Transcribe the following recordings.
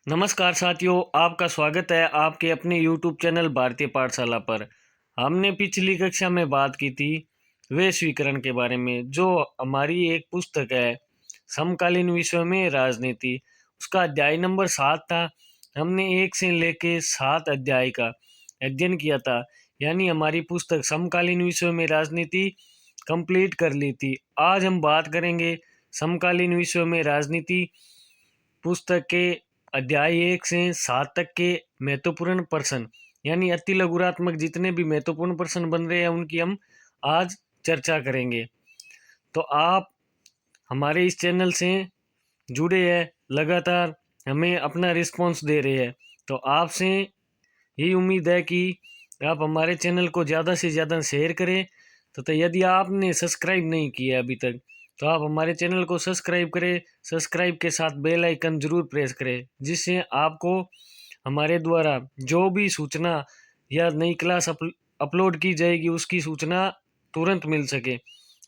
नमस्कार साथियों, आपका स्वागत है आपके अपने YouTube चैनल भारतीय पाठशाला पर। हमने पिछली कक्षा में बात की थी वैश्वीकरण के बारे में, जो हमारी एक पुस्तक है समकालीन विश्व में राजनीति। उसका अध्याय नंबर 7 था। हमने 1 से लेके 7 अध्याय का अध्ययन किया था, यानी हमारी पुस्तक समकालीन विश्व में राजनीति कंप्लीट कर ली थी। आज हम बात करेंगे समकालीन विश्व में राजनीति पुस्तक के अध्याय 1 से 7 तक के महत्वपूर्ण प्रश्न, यानी अति लघुरात्मक जितने भी महत्वपूर्ण प्रश्न बन रहे हैं उनकी हम आज चर्चा करेंगे। तो आप हमारे इस चैनल से जुड़े हैं, लगातार हमें अपना रिस्पॉन्स दे रहे हैं, तो आपसे यही उम्मीद है कि आप हमारे चैनल को ज़्यादा से ज़्यादा शेयर करें। तो यदि आपने सब्सक्राइब नहीं किया अभी तक, तो आप हमारे चैनल को सब्सक्राइब करें। सब्सक्राइब के साथ बेल आइकन जरूर प्रेस करें, जिससे आपको हमारे द्वारा जो भी सूचना या नई क्लास अपलोड की जाएगी उसकी सूचना तुरंत मिल सके।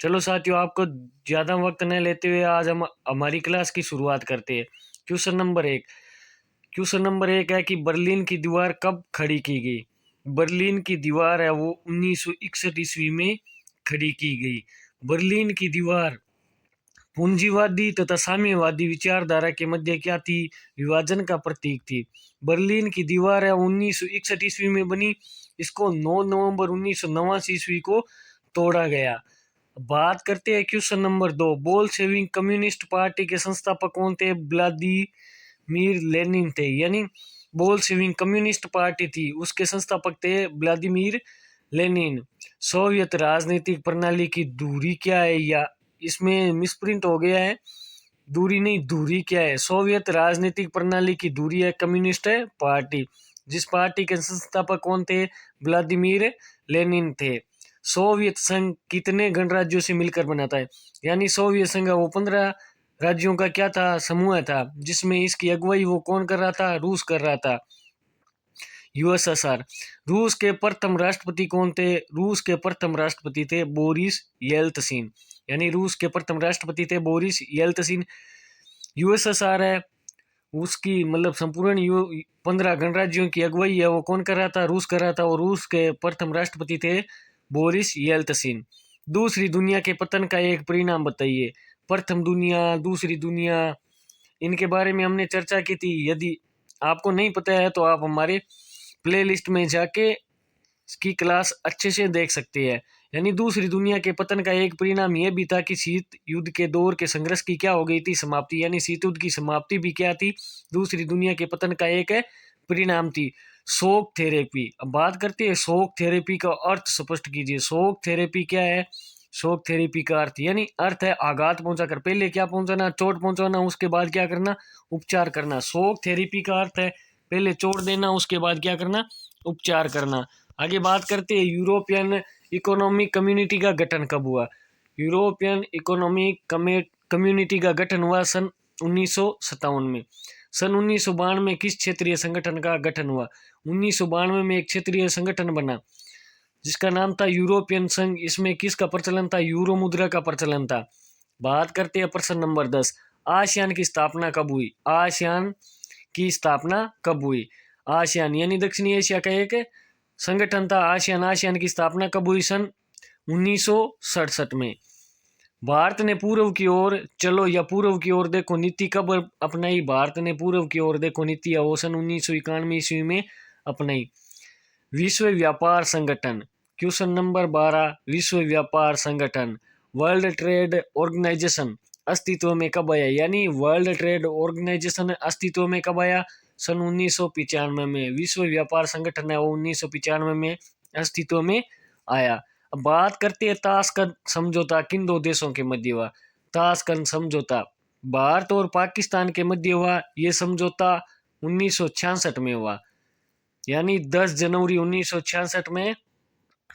चलो साथियों, आपको ज़्यादा वक्त न लेते हुए आज हम हमारी क्लास की शुरुआत करते हैं। क्वेश्चन नंबर एक है कि बर्लिन की दीवार कब खड़ी की गई। बर्लिन की दीवार है वो 1961 ईस्वी में खड़ी की गई। बर्लिन की दीवार पूंजीवादी तथा साम्यवादी विचारधारा के मध्य क्या थी? विभाजन का प्रतीक थी। बर्लिन की दीवार है 1961 ईस्वी में बनी। इसको 9 नवंबर 1989 ईस्वी को तोड़ा गया। बात करते हैं question number 2। Bolshevik communist party के संस्थापक कौन थे? व्लादिमीर लेनिन थे। यानी बोल्शेविक कम्युनिस्ट पार्टी थी, उसके संस्थापक थे व्लादिमीर लेनिन। सोवियत राजनीतिक प्रणाली की दूरी क्या है? या इसमें मिसप्रिंट हो गया है, दूरी नहीं दूरी क्या है। सोवियत राजनीतिक प्रणाली की दूरी है कम्युनिस्ट पार्टी। जिस पार्टी के संस्थापक कौन थे? व्लादिमीर लेनिन थे। सोवियत संघ कितने गणराज्यों से मिलकर बना था? यानी सोवियत संघ वो 15 राज्यों का क्या था? समूह था, जिसमें इसकी अगुवाई वो कौन कर रहा था? रूस कर रहा था, यूएसएसआर। रूस के प्रथम राष्ट्रपति कौन थे? रूस के प्रथम राष्ट्रपति थे बोरिस येल्तसिन। यानी रूस के प्रथम राष्ट्रपति थे बोरिस येल्तसिन। यूएसएसआर है उसकी मतलब संपूर्ण 15 गणराज्यों की अगुवाई है वो कौन कर रहा था? रूस कर रहा था, और रूस के प्रथम राष्ट्रपति थे बोरिस येल्तसिन। दूसरी दुनिया के पतन का एक परिणाम बताइए। प्रथम दुनिया, दूसरी दुनिया, इनके बारे में हमने चर्चा की थी। यदि आपको नहीं पता है तो आप हमारे प्लेलिस्ट में जाके इसकी क्लास अच्छे से देख सकते हैं। यानी दूसरी दुनिया के पतन का एक परिणाम यह भी था कि शीत युद्ध के दौर के संघर्ष की क्या हो गई थी? समाप्ति। यानी शीत युद्ध की समाप्ति भी क्या थी? दूसरी दुनिया के पतन का एक परिणाम थी। शोक थेरेपी। अब बात करते हैं शोक थेरेपी का अर्थ स्पष्ट कीजिए। शोक थेरेपी क्या है? शोक थेरेपी का अर्थ, यानी अर्थ है आघात पहुंचाकर, पहले क्या पहुंचाना? चोट पहुंचाना, उसके बाद क्या करना? उपचार करना। शोक थेरेपी का अर्थ है पहले चोट देना, उसके बाद क्या करना? उपचार करना। आगे बात करते हैं यूरोपियन इकोनॉमिक कम्युनिटी का गठन कब हुआ। यूरोपियन इकोनॉमिक कम्युनिटी का गठन हुआ सन 1957 में। सन 1992 में किस क्षेत्रीय संगठन का गठन हुआ? 1992 में एक क्षेत्रीय संगठन बना जिसका नाम था यूरोपियन संघ। इसमें किसका प्रचलन था? यूरो मुद्रा का प्रचलन था। बात करते हैं प्रश्न नंबर 10। आसियान की स्थापना कब हुई? आसियान की स्थापना कब हुई? आसियान यानी दक्षिणी एशिया का एक संगठन था आसियान। आसियान की स्थापना कब हुई? सन 1967 में। भारत ने पूर्व की ओर चलो या पूर्व की ओर देखो नीति कब अपनाई? भारत ने पूर्व की ओर देखो नीति वो सन 1991 ईस्वी में अपनाई। विश्व व्यापार संगठन। Question number 12। विश्व व्यापार संगठन, वर्ल्ड ट्रेड ऑर्गेनाइजेशन अस्तित्व में कब आया? यानी वर्ल्ड ट्रेड ऑर्गेनाइजेशन अस्तित्व में कब आया? सन 1995 में। विश्व व्यापार संगठन है वो 1995 में अस्तित्व में आया। अब बात करते हैं ताशकंद समझौता किन दो देशों के मध्य हुआ? ताशकंद समझौता भारत और पाकिस्तान के मध्य हुआ। ये समझौता 1966 में हुआ। यानी 10 जनवरी 1966 में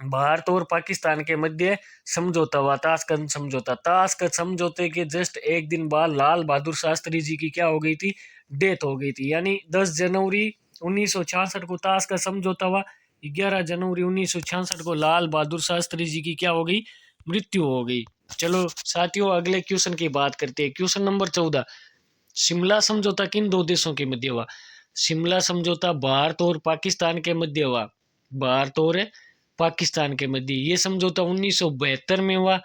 भारत और पाकिस्तान के मध्य समझौता हुआ, ताशकंद समझौता। ताशकंद समझौते के जस्ट एक दिन बाद लाल बहादुर शास्त्री जी की क्या हो गई थी? डेथ हो गई थी। यानी 10 जनवरी 1966 को ताशकंद समझौता हुआ। 11 जनवरी 1966 को लाल बहादुर शास्त्री जी की क्या हो गई? मृत्यु हो गई। चलो साथियों, अगले क्वेश्चन की बात करते हैं। Question number 14। शिमला समझौता किन दो देशों के मध्य हुआ? शिमला समझौता भारत और पाकिस्तान के मध्य हुआ। भारत और पाकिस्तान के मध्य ये समझौता 1972 में हुआ।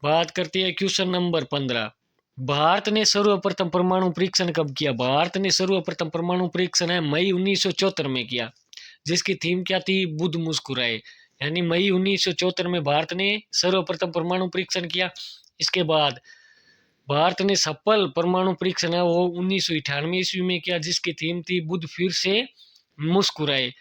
बात करते हैं क्वेश्चन नंबर 15। भारत ने सर्वप्रथम परमाणु परीक्षण कब किया? भारत ने सर्वप्रथम परमाणु परीक्षण है मई 1974 में किया, जिसकी थीम क्या थी? बुद्ध मुस्कुराए। यानी मई 1974 में भारत ने सर्वप्रथम परमाणु परीक्षण किया। इसके बाद भारत ने सफल परमाणु परीक्षण है वो 1998 ईस्वी में किया, जिसकी थीम थी बुद्ध फिर से मुस्कुराए।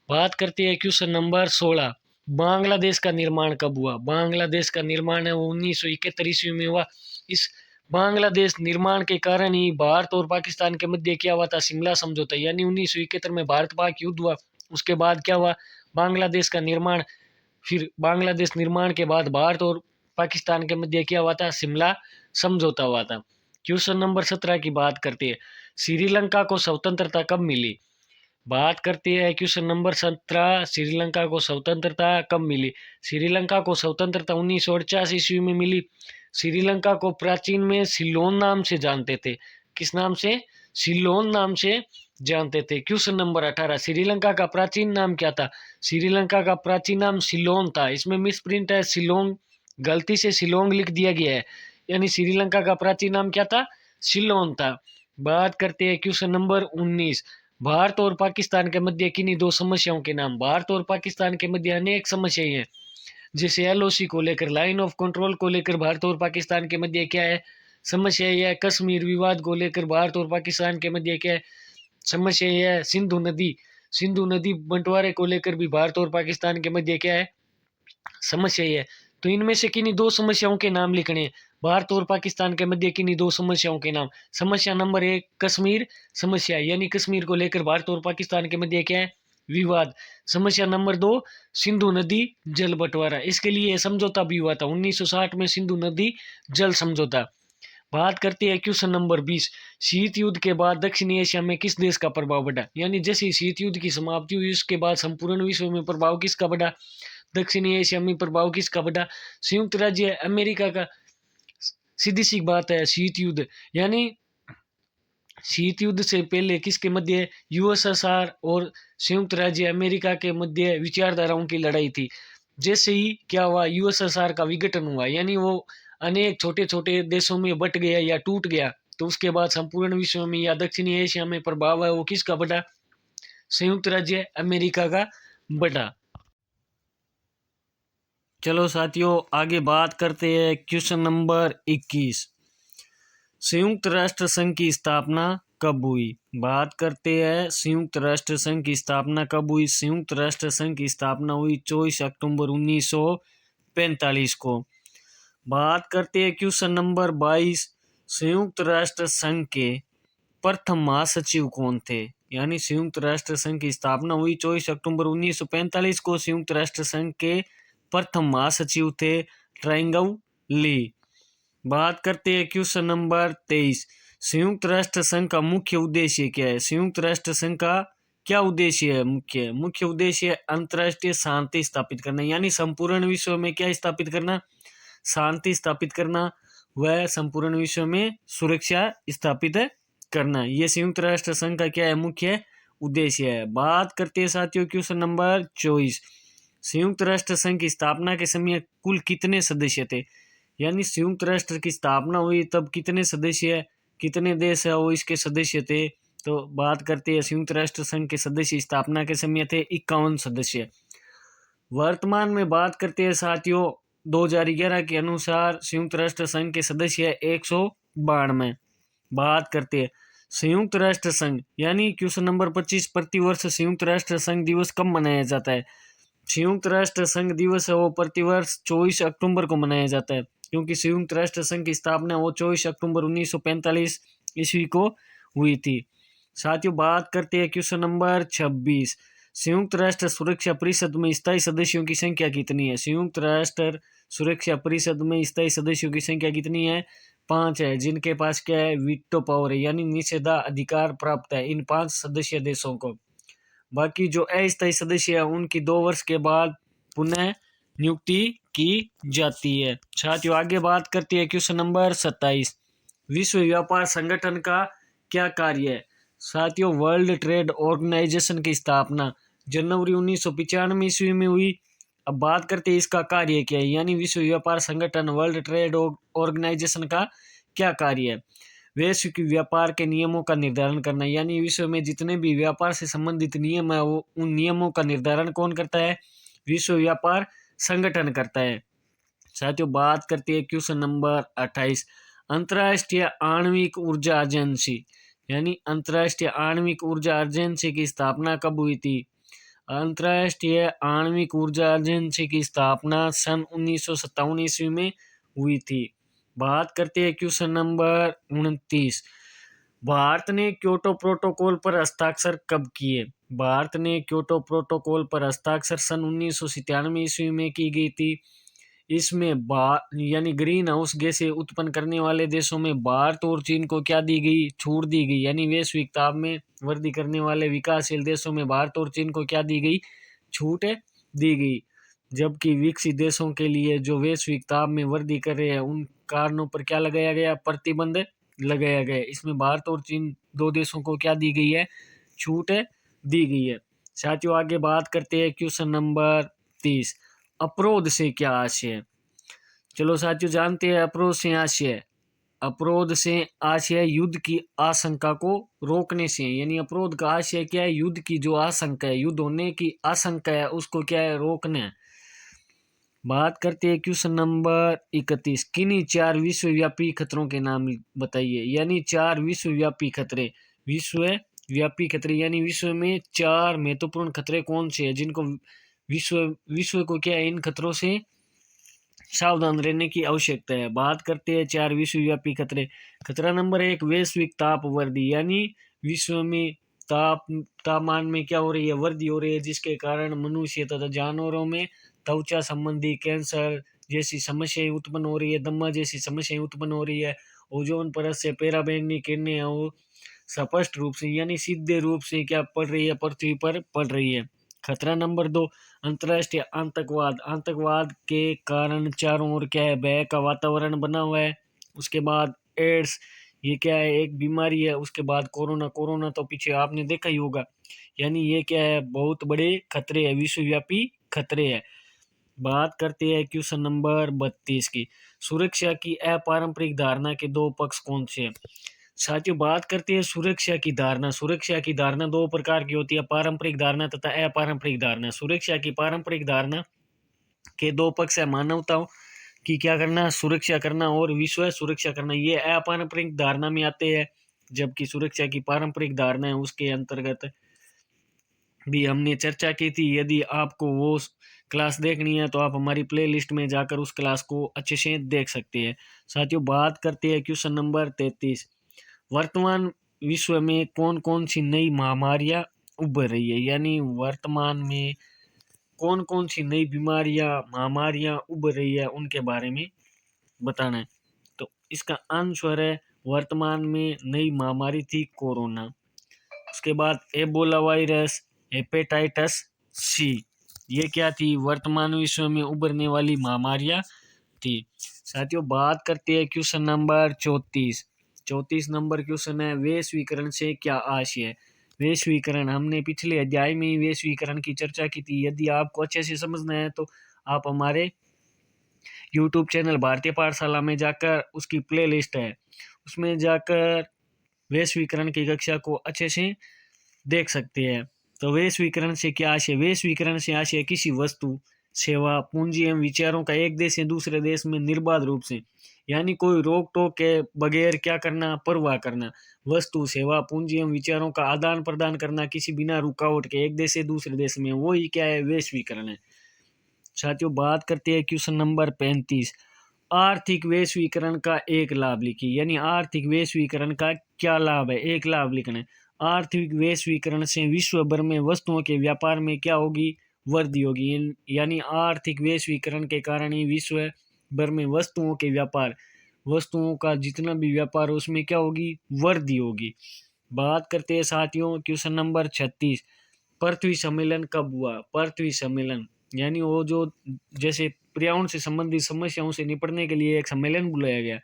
बात करते हैं क्वेश्चन नंबर 16। बांग्लादेश का निर्माण कब हुआ? बांग्लादेश का निर्माण है वो 1971 ईस्वी में हुआ। इस बांग्लादेश निर्माण के कारण ही भारत और पाकिस्तान के मध्य क्या हुआ था? शिमला समझौता। यानी 1971 में भारत पाक युद्ध हुआ, उसके बाद क्या हुआ? बांग्लादेश का निर्माण। फिर बांग्लादेश निर्माण के बाद भारत और पाकिस्तान के मध्य क्या हुआ था? शिमला समझौता हुआ था। क्वेश्चन नंबर 17 की बात करते हैं। श्रीलंका को स्वतंत्रता कब मिली? बात करते हैं क्वेश्चन नंबर 17। श्रीलंका को स्वतंत्रता कब मिली? श्रीलंका को स्वतंत्रता 1948 ईस्वी में मिली। श्रीलंका को प्राचीन में सिलोन नाम से जानते थे। किस नाम से? सिलोन नाम से जानते थे। Question number 18। श्रीलंका का प्राचीन नाम क्या था? श्रीलंका का प्राचीन नाम सिलोन था। इसमें मिस प्रिंट है सिलोंग, गलती से शिलोंग लिख दिया गया है। यानी श्रीलंका का प्राचीन नाम क्या था? सिलोन था। बात करते हैं क्वेश्चन नंबर 19। भारत और पाकिस्तान के मध्य किन्हीं दो समस्याओं के नाम? भारत और पाकिस्तान के मध्य अनेक समस्याएं हैं, जैसे एलओसी को लेकर, लाइन ऑफ कंट्रोल को लेकर भारत और पाकिस्तान के मध्य क्या है? समस्या यह है। कश्मीर विवाद को लेकर भारत और पाकिस्तान के मध्य क्या है? समस्या यह है। सिंधु नदी बंटवारे को लेकर भी भारत और पाकिस्तान के मध्य क्या है? समस्या यह है। तो इनमें से किन्हीं दो समस्याओं के नाम लिखने हैं। भारत और पाकिस्तान के मध्य किन्हीं दो समस्याओं के नाम। समस्या नंबर 1 कश्मीर समस्या, यानी कश्मीर को लेकर भारत और पाकिस्तान के मध्य क्या है? विवाद। समस्या नंबर 2 सिंधु नदी जल बंटवारा। इसके लिए समझौता भी हुआ था 1960 में, सिंधु नदी जल समझौता। बात करते हैं क्वेश्चन नंबर 20। शीत युद्ध के बाद दक्षिणी एशिया में किस देश का प्रभाव बढ़ा? यानी जैसे शीत युद्ध की समाप्ति हुई उसके बाद संपूर्ण विश्व में प्रभाव किसका बढ़ा? दक्षिणी एशिया में प्रभाव किसका बढ़ा? संयुक्त राज्य अमेरिका का। सीधी सी बात है। शीत युद्ध यानी शीत युद्ध से पहले किसके मध्य? यूएसएसआर और संयुक्त राज्य अमेरिका के मध्य विचारधाराओं की लड़ाई थी। जैसे ही क्या हुआ? यूएसएसआर का विघटन हुआ, यानी वो अनेक छोटे छोटे देशों में बट गया या टूट गया, तो उसके बाद संपूर्ण विश्व में या दक्षिणी एशिया में प्रभाव है वो किसका बढ़ा? संयुक्त राज्य अमेरिका का बढ़ा। चलो साथियों आगे बात करते हैं क्वेश्चन नंबर 21। संयुक्त राष्ट्र संघ की स्थापना कब हुई? बात करते हैं संयुक्त राष्ट्र संघ की स्थापना कब हुई। संयुक्त राष्ट्र संघ की स्थापना हुई 24 अक्टूबर 1945 को। बात करते हैं क्वेश्चन नंबर 22। संयुक्त राष्ट्र संघ के प्रथम महासचिव कौन थे? यानी संयुक्त राष्ट्र संघ की स्थापना हुई 24 अक्टूबर 1945 को। संयुक्त राष्ट्र संघ के प्रथम महासचिव थे ट्राइंगव ली। बात करते हैं क्वेश्चन नंबर 23। संयुक्त राष्ट्र संघ का मुख्य उद्देश्य क्या है? संयुक्त राष्ट्र संघ का क्या उद्देश्य है? मुख्य उद्देश्य अंतर्राष्ट्रीय शांति स्थापित करना, यानी संपूर्ण विश्व में क्या स्थापित करना? शांति स्थापित करना व संपूर्ण विश्व में सुरक्षा स्थापित करना। यह संयुक्त राष्ट्र संघ का क्या है? मुख्य उद्देश्य है। बात करते हैं साथियों क्वेश्चन नंबर 24। संयुक्त राष्ट्र संघ की स्थापना के समय कुल कितने सदस्य थे? यानी संयुक्त राष्ट्र की स्थापना हुई तब कितने सदस्य, कितने देश है वो इसके सदस्य थे? तो बात करते हैं संयुक्त राष्ट्र संघ के सदस्य स्थापना के समय थे 51 सदस्य। वर्तमान में बात करते हैं साथियों 2011 के अनुसार संयुक्त राष्ट्र संघ के सदस्य 192। बात करते हैं संयुक्त राष्ट्र संघ, यानी क्वेश्चन नंबर 25। प्रतिवर्ष संयुक्त राष्ट्र संघ दिवस कब मनाया जाता है? संयुक्त राष्ट्र संघ दिवस है वो प्रतिवर्ष 24 अक्टूबर को मनाया जाता है, क्योंकि संयुक्त राष्ट्र संघ की स्थापना वो 24 अक्टूबर 1945 ईस्वी को हुई थी। साथियों बात करते हैं क्वेश्चन नंबर 26। संयुक्त राष्ट्र सुरक्षा परिषद में स्थायी सदस्यों की संख्या कितनी है? संयुक्त राष्ट्र सुरक्षा परिषद में स्थायी सदस्यों की संख्या कितनी है? 5 है, जिनके पास क्या है? वीटो पावर है, यानी निषेधाधिकार प्राप्त है इन 5 सदस्य देशों को। बाकी जो अस्थायी सदस्य है उनकी 2 वर्ष के बाद पुनः नियुक्ति की जाती है। साथियों आगे बात करती है क्वेश्चन नंबर 27। विश्व व्यापार संगठन का क्या कार्य है? साथियों, वर्ल्ड ट्रेड ऑर्गेनाइजेशन की स्थापना जनवरी 1995 ईस्वी में हुई। अब बात करते हैं इसका कार्य क्या है, यानी विश्व व्यापार संगठन वर्ल्ड ट्रेड ऑर्गेनाइजेशन का क्या कार्य है? वैश्विक व्यापार के नियमों का निर्धारण करना, यानी विश्व में जितने भी व्यापार से संबंधित नियम है वो उन नियमों का निर्धारण कौन करता है? विश्व व्यापार संगठन करता है। साथियों, बात करते हैं क्वेश्चन नंबर 28। अंतर्राष्ट्रीय आणविक ऊर्जा एजेंसी, यानी अंतर्राष्ट्रीय आणविक ऊर्जा एजेंसी की स्थापना कब हुई थी? अंतर्राष्ट्रीय आणविक ऊर्जा एजेंसी की स्थापना सन 1957 ईस्वी में हुई थी। बात करते हैं क्वेश्चन नंबर 29। भारत ने क्योटो प्रोटोकॉल पर हस्ताक्षर कब किए? भारत ने क्योटो प्रोटोकॉल पर हस्ताक्षर सन 1997 ईस्वी में की गई थी। इसमें यानी ग्रीन हाउस गैसें उत्पन्न करने वाले देशों में भारत और चीन को क्या दी गई? छूट दी गई। यानी वैश्विक ताप में वृद्धि करने वाले विकासशील देशों में भारत और चीन को क्या दी गई? छूट दी गई। जबकि विकसित देशों के लिए जो वैश्विक ताप में वृद्धि कर रहे हैं उन कारणों पर क्या लगाया गया? प्रतिबंध लगाया गया। इसमें भारत और चीन दो देशों को क्या दी गई है? छूट दी गई है। साथियों, आगे बात करते हैं क्वेश्चन नंबर 30। अपरोध से क्या आशय है? चलो साथियों, जानते हैं अपरोध से आशय। अपरोध से आशय युद्ध की आशंका को रोकने से, यानी अपरोध का आशय क्या है? युद्ध की जो आशंका है, युद्ध होने की आशंका है, उसको क्या है? रोकना है। बात करते हैं क्वेश्चन नंबर 31। किन्हीं 4 विश्वव्यापी खतरों के नाम बताइए, यानी 4 विश्वव्यापी खतरे। विश्वव्यापी खतरे यानी विश्व में 4 महत्वपूर्ण खतरे कौन से हैं जिनको विश्व को क्या है? इन खतरों से सावधान रहने की आवश्यकता है। बात करते हैं 4 विश्वव्यापी खतरे। खतरा नंबर 1, वैश्विक ताप वृद्धि, यानी विश्व में तापमान में क्या हो रही है? वृद्धि हो रही है, जिसके कारण मनुष्य तथा जानवरों में त्वचा संबंधी कैंसर जैसी समस्याएं उत्पन्न हो रही है, दमा जैसी समस्याएं उत्पन्न हो रही है। ओजोन परत से पराबैंगनी किरणें वो स्पष्ट रूप से यानी सीधे रूप से क्या पड़ रही है? पृथ्वी पर पड़ रही है। खतरा नंबर 2, अंतर्राष्ट्रीय आतंकवाद। आतंकवाद के कारण चारों ओर क्या है? भय का वातावरण बना हुआ है। उसके बाद एड्स, ये क्या है? एक बीमारी है। उसके बाद कोरोना तो पीछे आपने देखा ही होगा। यानी ये क्या है? बहुत बड़े खतरे हैं, विश्वव्यापी खतरे हैं। बात करते हैं क्वेश्चन नंबर 32 की। सुरक्षा की अपारंपरिक धारणा के 2 पक्ष कौन से हैं? साथियों, बात करते हैं सुरक्षा की धारणा। सुरक्षा की धारणा 2 प्रकार की होती है, पारंपरिक धारणा तथा अपारंपरिक धारणा। सुरक्षा की पारंपरिक धारणा के 2 पक्ष है, मानवता की क्या करना? सुरक्षा करना, और विश्व सुरक्षा करना। ये अपारंपरिक धारणा में आते हैं, जबकि सुरक्षा की पारंपरिक धारणा है उसके अंतर्गत भी हमने चर्चा की थी। यदि आपको वो क्लास देखनी है तो आप हमारी प्लेलिस्ट में जाकर उस क्लास को अच्छे से देख सकते हैं। साथियों, बात करते हैं क्वेश्चन नंबर 33। वर्तमान विश्व में कौन कौन सी नई महामारियां उभर रही है, यानी वर्तमान में कौन कौन सी नई बीमारियां महामारियां उभर रही है उनके बारे में बताना है। तो इसका आंसर है, वर्तमान में नई महामारी थी कोरोना। उसके बाद एबोला वायरस, हेपेटाइटिस सी, ये क्या थी? वर्तमान विश्व में उभरने वाली महामारियां थी। साथियों, बात करते हैं क्वेश्चन नंबर 34। 34 नंबर क्वेश्चन है, वैश्वीकरण से क्या आशय है? वैश्वीकरण, हमने पिछले अध्याय में ही वैश्वीकरण की चर्चा की थी। यदि आपको अच्छे से समझना है तो आप हमारे YouTube चैनल भारतीय पाठशाला में जाकर उसकी प्लेलिस्ट है, उसमें जाकर वैश्वीकरण की कक्षा को अच्छे से देख सकते हैं। तो वैश्वीकरण से क्या आशय? वैश्वीकरण से आशय किसी वस्तु, सेवा, पूंजी एवं विचारों का एक देश से दूसरे देश में निर्बाध रूप से, यानी कोई रोक टोक के बगैर क्या करना? परवाह करना। वस्तु, सेवा, पूंजी एवं विचारों का आदान प्रदान करना किसी बिना रुकावट के एक देश से दूसरे देश में, वो ही क्या है? वैश्वीकरण है। साथियों, बात करते हैं क्वेश्चन नंबर 35। आर्थिक वैश्वीकरण का एक लाभ लिखिए, यानी आर्थिक वैश्वीकरण का क्या लाभ है? एक लाभ लिखना है। आर्थिक वैश्वीकरण से विश्व भर में वस्तुओं के व्यापार में क्या होगी? वृद्धि होगी। यानी आर्थिक वैश्वीकरण के कारण ही विश्व भर में वस्तुओं के व्यापार, वस्तुओं का जितना भी व्यापार हो उसमें क्या होगी? वृद्धि होगी। बात करते हैं साथियों क्वेश्चन नंबर 36। पृथ्वी सम्मेलन कब हुआ? पृथ्वी सम्मेलन यानी वो जो जैसे पर्यावरण से संबंधित समस्याओं से निपटने के लिए एक सम्मेलन बुलाया गया,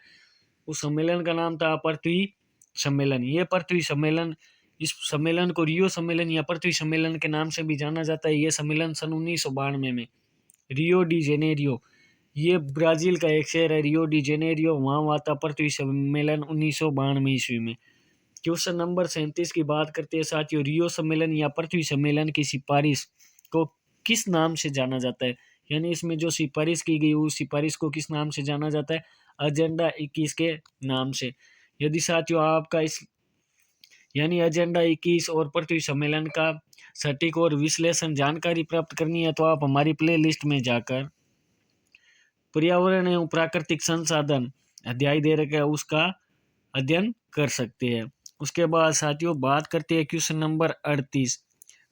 उस सम्मेलन का नाम था पृथ्वी सम्मेलन। ये पृथ्वी सम्मेलन, इस सम्मेलन को रियो सम्मेलन या पृथ्वी सम्मेलन के नाम से भी जाना जाता है। ये सम्मेलन सन 1992 में रियो डी जेनेरियो, ये ब्राजील का एक शहर है रियो डी जेनेरियो, वहाँ हुआ था पृथ्वी सम्मेलन 1992 ईस्वी में। क्वेश्चन नंबर 37 की बात करते हैं साथियों, रियो सम्मेलन या पृथ्वी सम्मेलन की सिफारिश को किस नाम से जाना जाता है, यानी इसमें जो सिफारिश की गई उस सिफारिश को किस नाम से जाना जाता है, एजेंडा 21 के नाम से। यदि साथियों आपका इस यानी एजेंडा 21 और पृथ्वी सम्मेलन का सटीक और विश्लेषण जानकारी प्राप्त करनी है तो आप हमारी प्ले लिस्ट में जाकर पर्यावरण एवं प्राकृतिक संसाधन अध्याय दे रखा है उसका अध्ययन कर सकते हैं। उसके बाद साथियों बात करते हैं क्वेश्चन नंबर 38,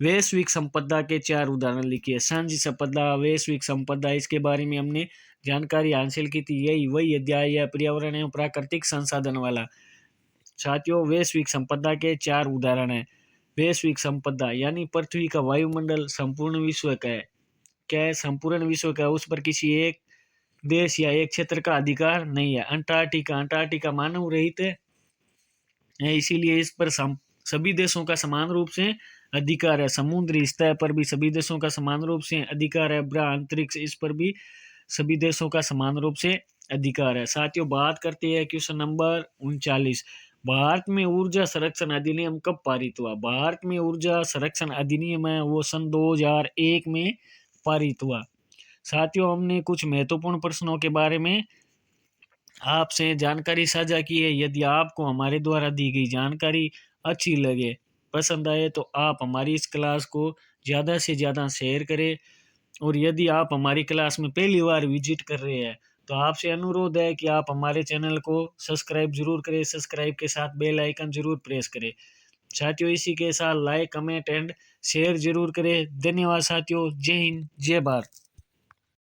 वैश्विक संपदा के 4 उदाहरण लिखिए। सांझी संपदा, वैश्विक संपदा, इसके बारे में हमने जानकारी हासिल की थी, यही वही अध्याय है पर्यावरण एवं प्राकृतिक संसाधन वाला। साथियों वैश्विक संपदा के 4 उदाहरण है। वैश्विक संपदा यानी पृथ्वी का वायुमंडल संपूर्ण विश्व का है, क्या है, संपूर्ण विश्व का, उस पर किसी एक देश या एक क्षेत्र का अधिकार नहीं है। अंटार्कटिका मानव रहित है, इसीलिए इस पर सभी देशों का समान रूप से अधिकार है। समुद्री सतह पर भी सभी देशों का समान रूप से अधिकार है। अंतरिक्ष, इस पर भी सभी देशों का समान रूप से अधिकार है। साथियों बात करते हैं क्वेश्चन नंबर 39, भारत में ऊर्जा संरक्षण अधिनियम कब पारित हुआ। भारत में ऊर्जा संरक्षण अधिनियम है वो सन 2001 में पारित हुआ। साथियों हमने कुछ महत्वपूर्ण प्रश्नों के बारे में आपसे जानकारी साझा की है। यदि आपको हमारे द्वारा दी गई जानकारी अच्छी लगे, पसंद आए तो आप हमारी इस क्लास को ज़्यादा से ज़्यादा शेयर करें। और यदि आप हमारी क्लास में पहली बार विजिट कर रहे हैं तो आपसे अनुरोध है कि आप हमारे चैनल को सब्सक्राइब जरूर करें, सब्सक्राइब के साथ बेल आइकन जरूर प्रेस करें। साथियों इसी के साथ लाइक, कमेंट एंड शेयर जरूर करें। धन्यवाद साथियों, जय हिंद, जय भारत।